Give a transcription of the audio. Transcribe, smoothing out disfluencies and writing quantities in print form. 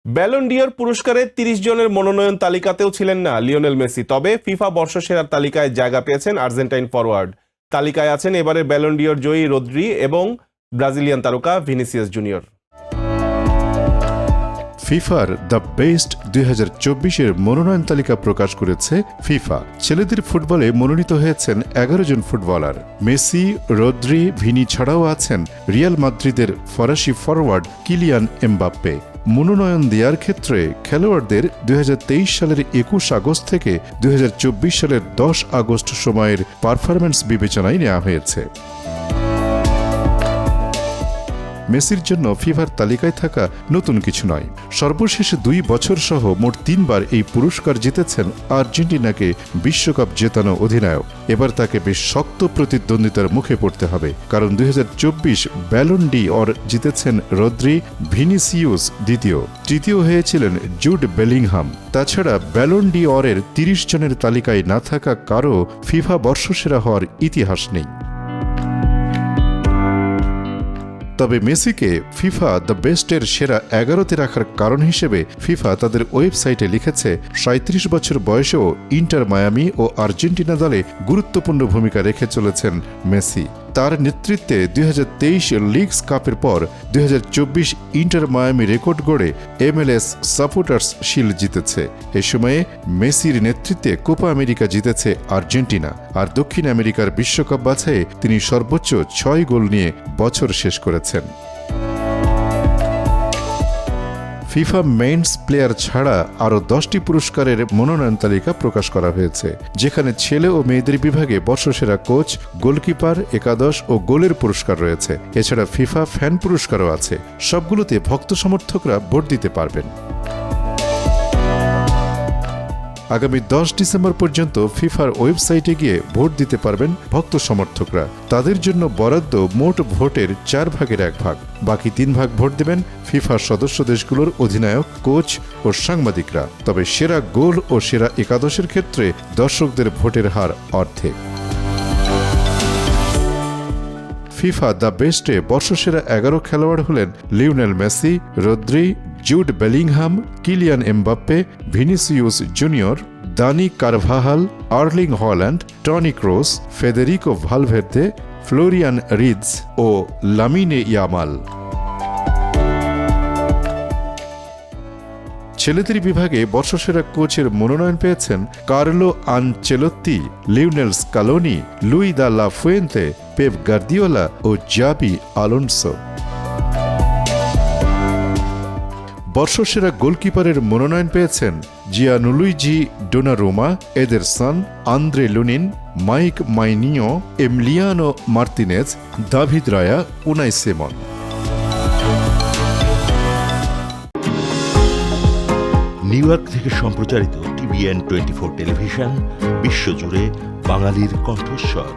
Ballon ডি'র পুরস্কারে ৩০ জনের মনোনয়ন তালিকাতেও ছিলেন না লিওনেল মেসি। তবে ফিফা বর্ষসেরার তালিকায় জায়গা পেয়েছেন আর্জেন্টাইন ফরওয়ার্ড। তালিকায় আছেন এবারের ব্যালন ডি'র জয়ী রদ্রি এবং ব্রাজিলিয়ান তারকা ভিনিসিয়াস জুনিয়র। ফিফার দ্য বেস্ট 2024-এর মনোনয়ন তালিকা প্রকাশ করেছে ফিফা। ছেলেদের ফুটবলে মনোনীত হয়েছেন 11 জন ফুটবলার। মেসি, রদ্রি, ভিনি ছাড়াও আছেন রিয়াল মাদ্রিদের ফরাসি ফরওয়ার্ড কিলিয়ান এমবাপ্পে। মনোনয়ন দেওয়ার ক্ষেত্রে খেলোয়াড়দের 2023 সালের 21 আগস্ট থেকে 2024 সালের 10 আগস্ট সময়ের পারফরম্যান্স বিবেচনায় নেওয়া হয়েছে। মেসির জন্য ফিফার তালিকায় থাকা নতুন কিছু নয়। সর্বশেষ 2 বছর সহ মোট 3 বার এই পুরস্কার জিতেছেন আর্জেন্টিনাকে বিশ্বকাপ জেতানো অধিনায়ক। এবার তাকে বেশ শক্ত প্রতিদ্বন্দ্বিতার মুখে পড়তে হবে, কারণ 2024 ব্যালন ডি'র জিতেছেন রদ্রি, ভিনিসিয়াস দ্বিতীয়, তৃতীয় হয়েছিলেন জুড বেলিংহাম। তাছাড়া ব্যালন ডি'র 30 জনের তালিকায় না থাকা কারও ফিফা বর্ষসেরা হওয়ার ইতিহাস নেই। তবে মেসিকে ফিফা দ্য বেস্টের সেরা 11তে রাখার কারণ হিসেবে ফিফা তাদের ওয়েবসাইটে লিখেছে 37 বছর বয়সেও ইন্টার মায়ামি ও আর্জেন্টিনা দলে গুরুত্বপূর্ণ ভূমিকা রেখে চলেছেন মেসি। তার নেতৃত্বে 2023 লিগস কাপের পর 2024 ইন্টার মায়ামি রেকর্ড গড়ে MLS সাপোর্টার্স শিল্ড জিতেছে। এ সময়ে মেসির নেতৃত্বে কোপা আমেরিকা জিতেছে আর্জেন্টিনা। আর দক্ষিণ আমেরিকার বিশ্বকাপ বাছাইয়ে তিনি সর্বোচ্চ 6 গোল নিয়ে বছর শেষ করেছেন। ফিফা মেন্স প্লেয়ার ছাড়া আরও 10টি পুরস্কারের মনোনয়ন তালিকা প্রকাশ করা হয়েছে, যেখানে ছেলে ও মেয়েদের বিভাগে বর্ষসেরা কোচ, গোলকিপার, একাদশ ও গোলের পুরস্কার রয়েছে। এছাড়া ফিফা ফ্যান পুরস্কারও আছে। সবগুলোতে ভক্ত সমর্থকরা ভোট দিতে পারবেন। আগামী 10 ডিসেম্বর পর্যন্ত ফিফার ওয়েবসাইটে গিয়ে ভোট দিতে পারবেন ভক্ত সমর্থকরা। তাদের জন্য বরাদ্দ মোট ভোটের 4 ভাগের 1 ভাগ। বাকি 3 ভাগ ভোট দেবেন ফিফার সদস্য দেশগুলোর অধিনায়ক, কোচ ও সাংবাদিকরা। তবে সেরা গোল ও সেরা একাদশের ক্ষেত্রে দর্শকদের ভোটের হার অর্ধেক। ফিফা দ্য বেস্টে বর্ষসেরা 11 খেলোয়াড় হলেন Lionel Messi, Rodri, Jude Bellingham, Kylian Mbappe, Vinicius Junior, Dani Carvajal, Erling Haaland, Toni Kroos, Federico Valverde, Florian Wirtz ও লামিনে ইয়ামাল। ছেলেদের বিভাগে বর্ষসেরা কোচের মনোনয়ন পেয়েছেন Carlo Ancelotti, Lionel Scaloni, Luis de la Fuente, Pep Guardiola ও Xabi Alonso. বর্ষসেরা গোলকিপারের মনোনয়ন পেয়েছেন Gianluigi Donnarumma, Ederson, Andriy Lunin, Mike মাইনিও, Emiliano Martinez, David Raya, Unai Simon. New York থেকে সম্প্রচারিত TVN 24 টেলিভিশন বিশ্বজুড়ে বাঙালির কণ্ঠস্বর।